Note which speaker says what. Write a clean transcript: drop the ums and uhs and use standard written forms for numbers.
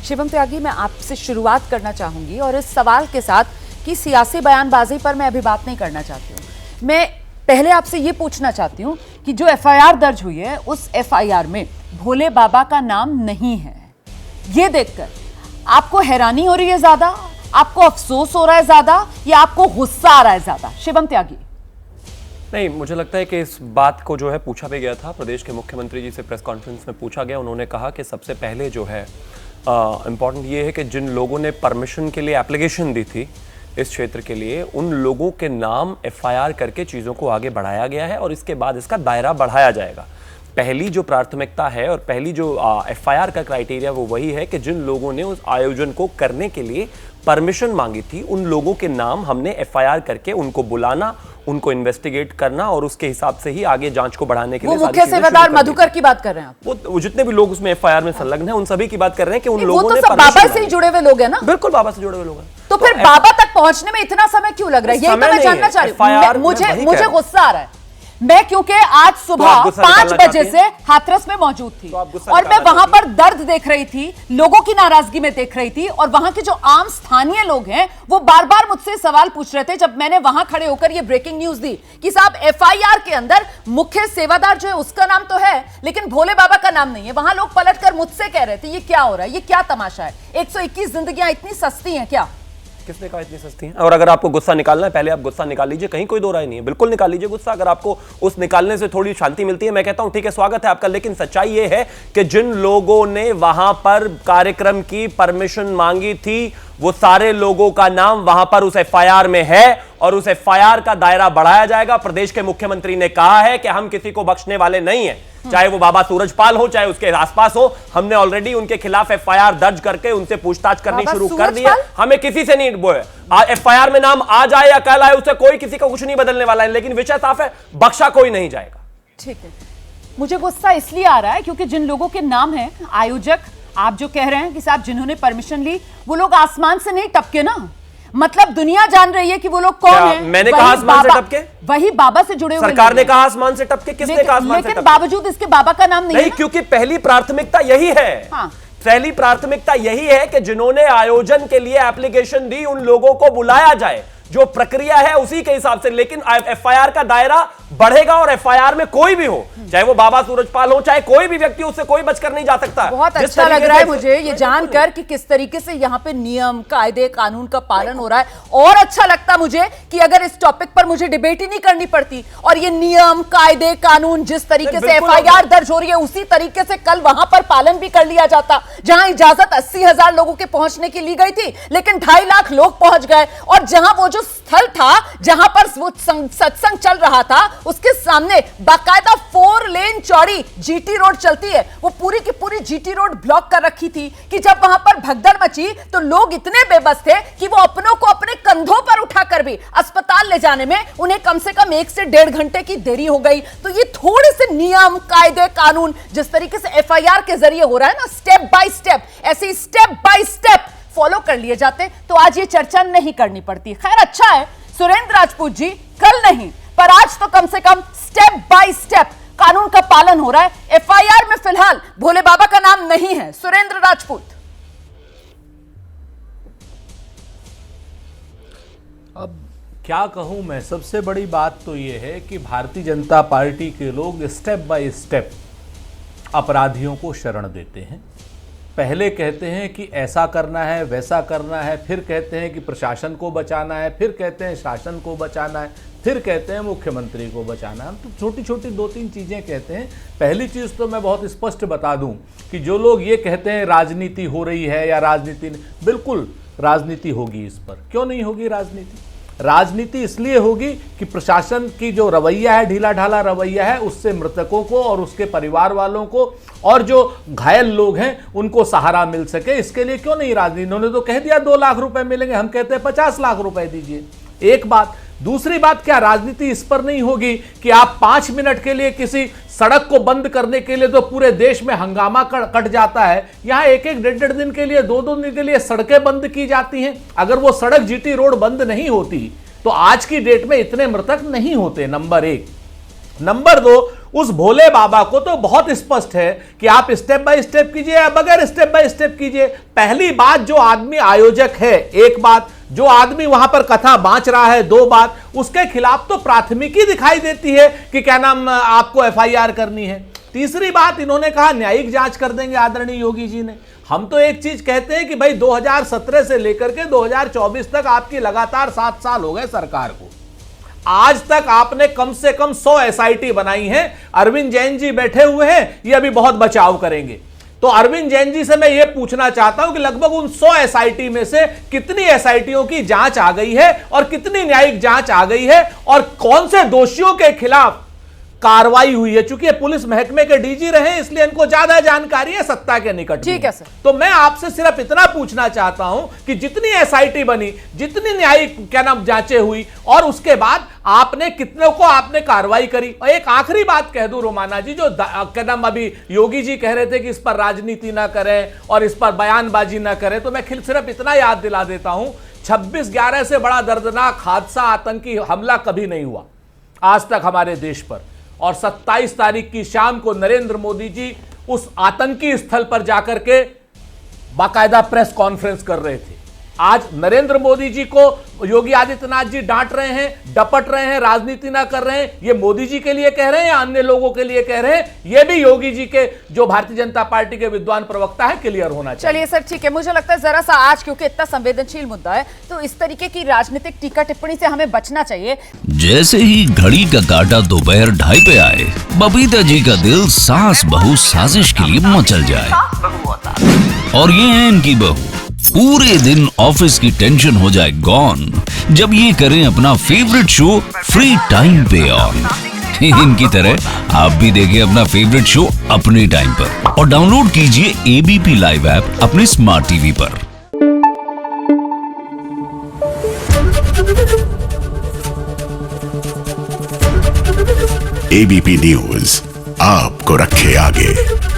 Speaker 1: शिवम त्यागी, मैं आपसे शुरुआत करना चाहूंगी और इस सवाल के साथ कि सियासी बयानबाजी पर मैं अभी बात नहीं करना चाहती हूँ। मैं पहले आपसे ये पूछना चाहती हूँ कि जो एफआईआर दर्ज हुई है उस एफआईआर में भोले बाबा का नाम नहीं है। ये देखकर आपको हैरानी हो रही है ज्यादा, आपको अफसोस हो रहा है ज्यादा, या आपको गुस्सा आ रहा है ज्यादा? शिवम त्यागी।
Speaker 2: नहीं, मुझे लगता है कि इस बात को जो है पूछा भी गया था, प्रदेश के मुख्यमंत्री जी से प्रेस कॉन्फ्रेंस में पूछा गया। उन्होंने कहा कि सबसे पहले जो है इम्पॉर्टेंट ये है कि जिन लोगों ने परमिशन के लिए एप्लीकेशन दी थी इस क्षेत्र के लिए, उन लोगों के नाम एफआईआर करके चीज़ों को आगे बढ़ाया गया है और इसके बाद इसका दायरा बढ़ाया जाएगा। पहली जो प्राथमिकता है और पहली जो एफआईआर का क्राइटेरिया वो वही है कि जिन लोगों ने उस आयोजन को करने के लिए परमिशन मांगी थी, उन लोगों के नाम हमने एफआईआर करके उनको बुलाना, उनको इन्वेस्टिगेट करना और उसके हिसाब से ही आगे जांच को बढ़ाने के लिए।
Speaker 1: वो मुख्य सेवादार मधुकर की बात कर रहे हैं आप?
Speaker 2: वो जितने भी लोग उसमें एफआईआर में संलग्न हैं उन सभी की बात कर रहे हैं कि उन लोगों
Speaker 1: तो
Speaker 2: ने
Speaker 1: सब बाबा से ही जुड़े हुए लोग हैं ना?
Speaker 2: बिल्कुल, बाबा से जुड़े हुए लोग हैं।
Speaker 1: तो फिर बाबा तक पहुंचने में इतना समय क्यों लग रहा है? यही तो मैं जानना चाह रही हूँ। मुझे गुस्सा आ रहा है मैं, क्योंकि आज सुबह 5 बजे से हाथरस में मौजूद थी और मैं वहां पर दर्द देख रही थी, लोगों की नाराजगी में देख रही थी, और वहां के जो आम स्थानीय लोग हैं वो बार बार मुझसे सवाल पूछ रहे थे जब मैंने वहां खड़े होकर ये ब्रेकिंग न्यूज दी कि साहब एफआईआर के अंदर मुख्य सेवादार जो है उसका नाम तो है लेकिन भोले बाबा का नाम नहीं है। वहां लोग पलटकर मुझसे कह रहे थे ये क्या हो रहा है, ये क्या तमाशा है? 121 जिंदगियां इतनी सस्ती हैं क्या?
Speaker 2: किसने कहा इतनी सस्ती है? और अगर आपको गुस्सा निकालना है, पहले आप गुस्सा निकाल लीजिए, कहीं कोई दो राय नहीं है, बिल्कुल निकाल लीजिए गुस्सा। अगर आपको उस निकालने से थोड़ी शांति मिलती है, मैं कहता हूं ठीक है, स्वागत है आपका। लेकिन सच्चाई ये है कि जिन लोगों ने वहां पर कार्यक्रम की परमिशन मांगी थी वो सारे लोगों का नाम वहां पर उस एफआईआर में है और उस एफआईआर का दायरा बढ़ाया जाएगा। प्रदेश के मुख्यमंत्री ने कहा है कि हम किसी को बख्शने वाले नहीं हैं, चाहे वो बाबा सूरजपाल हो चाहे उसके आसपास हो। हमने ऑलरेडी उनके खिलाफ एफआईआर दर्ज करके उनसे पूछताछ करनी शुरू कर दी है। हमें किसी से नहीं वो है, एफआईआर में नाम आ जाए या कल आए उससे कोई किसी का कुछ नहीं बदलने वाला है, लेकिन विषय साफ है, बख्शा कोई नहीं जाएगा।
Speaker 1: ठीक है, मुझे गुस्सा इसलिए आ रहा है क्योंकि जिन लोगों के नाम है आयोजक, आप जो कह रहे हैं कि साहब जिन्होंने परमिशन ली वो लोग आसमान से नहीं टपके ना, मतलब दुनिया जान रही है कि वो लोग कौन हैं।
Speaker 2: मैंने कहा आसमान से टपके?
Speaker 1: वही बाबा से जुड़े हुए
Speaker 2: सरकार ने कहा आसमान से टपके, किसने कहा आसमान से टपके?
Speaker 1: लेकिन बावजूद इसके बाबा का नाम नहीं,
Speaker 2: क्योंकि पहली प्राथमिकता यही है।
Speaker 1: हाँ।
Speaker 2: पहली प्राथमिकता यही है कि जिन्होंने आयोजन के लिए एप्लीकेशन दी उन लोगों को बुलाया जाए, जो प्रक्रिया है उसी के हिसाब से। लेकिन एफआईआर का दायरा बढ़ेगा और एफआईआर में कोई भी हो, चाहे वो बाबा सूरजपाल हो चाहे कोई भी व्यक्ति, उससे कोई बचकर नहीं जा सकता।
Speaker 1: बहुत अच्छा लग रहा है मुझे ये जानकर कि किस तरीके से यहाँ पे नियम कायदे कानून का पालन हो रहा है। और अच्छा लगता मुझे कि अगर इस टॉपिक पर मुझे डिबेट ही नहीं करनी पड़ती और ये नियम कायदे कानून जिस तरीके से एफआईआर दर्ज हो रही है उसी तरीके से कल वहां पर पालन भी कर लिया जाता। जहां इजाजत 80,000 लोगों के पहुंचने की ली गई थी लेकिन 2.5 लाख लोग पहुंच गए, और जहां वो जो स्थल था जहां पर वो सत्संग चल रहा था उसके सामने बाकायदा 4 लेन चौड़ी जीटी रोड चलती है, वो पूरी की पूरी जीटी रोड ब्लॉक कर रखी थी कि जब वहां पर भगदड़ मची तो लोग इतने बेबस थे कि वो अपनों को अपने कंधों पर उठाकर भी अस्पताल ले जाने में उन्हें कम से कम 1 से 1.5 घंटे की देरी हो गई। तो ये थोड़े से नियम कायदे कानून जिस तरीके से एफआईआर के जरिए हो रहा है ना, स्टेप बाय स्टेप, ऐसे स्टेप बाय स्टेप फॉलो कर लिए जाते तो आज ये चर्चा नहीं करनी पड़ती। खैर अच्छा है सुरेंद्र राजपूत जी, कल नहीं पर आज तो कम से कम स्टेप बाय स्टेप कानून का पालन हो रहा है। एफआईआर में फिलहाल भोले बाबा का नाम नहीं है। सुरेंद्र राजपूत,
Speaker 3: अब क्या कहूं मैं, सबसे बड़ी बात तो यह है कि भारतीय जनता पार्टी के लोग स्टेप बाय स्टेप अपराधियों को शरण देते हैं। पहले कहते हैं कि ऐसा करना है वैसा करना है, फिर कहते हैं कि प्रशासन को बचाना है, फिर कहते हैं शासन को बचाना है, फिर कहते हैं मुख्यमंत्री को बचाना है। हम तो छोटी छोटी 2-3 चीज़ें कहते हैं। पहली चीज़ तो मैं बहुत स्पष्ट बता दूं कि जो लोग ये कहते हैं राजनीति हो रही है या राजनीति, बिल्कुल राजनीति होगी। इस पर क्यों नहीं होगी राजनीति? राजनीति इसलिए होगी कि प्रशासन की जो रवैया है, ढीला ढाला रवैया है, उससे मृतकों को और उसके परिवार वालों को और जो घायल लोग हैं उनको सहारा मिल सके। इसके लिए क्यों नहीं राजनीति? इन्होंने तो कह दिया 2 लाख रुपए मिलेंगे, हम कहते हैं 50 लाख रुपए दीजिए। एक बात। दूसरी बात, क्या राजनीति इस पर नहीं होगी कि आप 5 मिनट के लिए किसी सड़क को बंद करने के लिए तो पूरे देश में हंगामा कट जाता है, यहां 1-1, 1.5 दिन के लिए, 2-2 दिन के लिए सड़कें बंद की जाती हैं। अगर वो सड़क जीटी रोड बंद नहीं होती तो आज की डेट में इतने मृतक नहीं होते, नंबर 1। नंबर 2, उस भोले बाबा को तो बहुत स्पष्ट है कि आप स्टेप बाय स्टेप कीजिए या बगैर स्टेप बाय स्टेप कीजिए। पहली बात, जो आदमी आयोजक है, एक बात, जो आदमी वहां पर कथा बांच रहा है, दो बात, उसके खिलाफ तो प्राथमिकी दिखाई देती है कि क्या नाम आपको एफआईआर करनी है। तीसरी बात, इन्होंने कहा न्यायिक जांच कर देंगे आदरणीय योगी जी ने। हम तो एक चीज कहते हैं कि भाई 2017 से लेकर के 2024 तक आपकी लगातार 7 साल हो गए सरकार को, आज तक आपने कम से कम 100 एसआईटी बनाई है। अरविंद जैन जी बैठे हुए हैं, ये अभी बहुत बचाव करेंगे, तो अरविंद जैन जी से मैं ये पूछना चाहता हूं कि लगभग उन 100 एसआईटी में से कितनी एसआईटीओं की जांच आ गई है और कितनी न्यायिक जांच आ गई है और कौन से दोषियों के खिलाफ कार्रवाई हुई है। चूंकि पुलिस महकमे के डीजी रहे, इसलिए इनको ज्यादा जानकारी है सत्ता के निकट।
Speaker 1: ठीक है सर।
Speaker 3: तो मैं आपसे सिर्फ इतना पूछना चाहता हूं कि जितनी एसआईटी बनी, जितनी न्यायिक क्या नाम जांचें हुई, और उसके बाद आपने कितनों को आपने कार्रवाई करी। और एक आखिरी बात कह दूं रोमाना जी, जो क्या नाम अभी योगी जी कह रहे थे कि इस पर राजनीति ना करें और इस पर बयानबाजी ना करें, तो मैं सिर्फ इतना याद दिला देता हूं, 26/11 से बड़ा दर्दनाक हादसा, आतंकी हमला कभी नहीं हुआ आज तक हमारे देश पर। और 27 तारीख की शाम को नरेंद्र मोदी जी उस आतंकी स्थल पर जाकर के बाकायदा प्रेस कॉन्फ्रेंस कर रहे थे। आज नरेंद्र मोदी जी को योगी आदित्यनाथ जी डांट रहे हैं, डपट रहे हैं, राजनीति ना कर रहे हैं। ये मोदी जी के लिए कह रहे हैं या अन्य लोगों के लिए कह रहे हैं, ये भी योगी जी के जो भारतीय जनता पार्टी के विद्वान प्रवक्ता है क्लियर होना चाहिए।
Speaker 1: चलिए सर, ठीक है। मुझे लगता है जरा सा आज क्योंकि इतना संवेदनशील मुद्दा है, तो इस तरीके की राजनीतिक टीका टिप्पणी से हमें बचना चाहिए।
Speaker 4: जैसे ही घड़ी का काटा दोपहर 2:30 पे आए, बबीता जी का दिल सास बहू साजिश के लिए मचल जाए। और ये है इनकी बहू, पूरे दिन ऑफिस की टेंशन हो जाए गॉन जब ये करें अपना फेवरेट शो फ्री टाइम पे ऑन। इनकी तरह आप भी देखिए अपना फेवरेट शो अपने टाइम पर और डाउनलोड कीजिए एबीपी लाइव ऐप अपने स्मार्ट टीवी पर।
Speaker 5: एबीपी न्यूज आपको रखे आगे।